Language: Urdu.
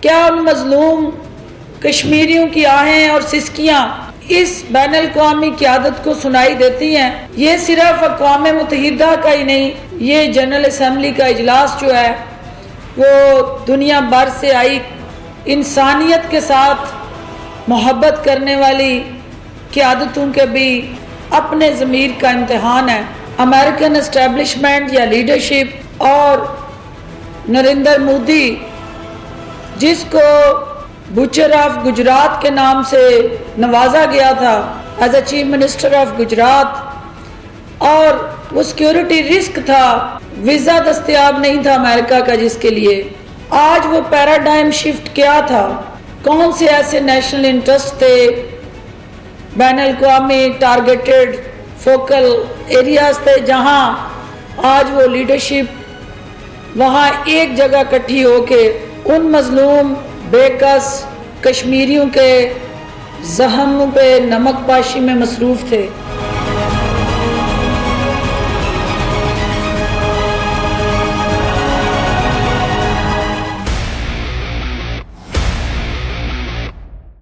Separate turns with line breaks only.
کیا ان مظلوم کشمیریوں کی آہیں اور سسکیاں اس بین الاقوامی قیادت کو سنائی دیتی ہیں؟ یہ صرف اقوام متحدہ کا ہی نہیں، یہ جنرل اسمبلی کا اجلاس جو ہے وہ دنیا بھر سے آئی انسانیت کے ساتھ محبت کرنے والی قیادتوں کے بھی اپنے ضمیر کا امتحان ہے۔ امریکن اسٹیبلشمنٹ یا لیڈرشپ اور نریندر مودی جس کو بچر آف گجرات کے نام سے نوازا گیا تھا as a chief minister of Gujarat, اور وہ سیکیورٹی رسک تھا، ویزا دستیاب نہیں تھا امریکہ کا جس کے لیے۔ آج وہ پیراڈائم شفٹ کیا تھا؟ کون سے ایسے نیشنل انٹرسٹ تھے، بین الاقوامی ٹارگیٹڈ فوکل ایریاز تھے جہاں آج وہ لیڈرشپ وہاں ایک جگہ اکٹھی ہو کے ان مظلوم بے کس کشمیریوں کے زخم پہ نمک پاشی میں مصروف تھے۔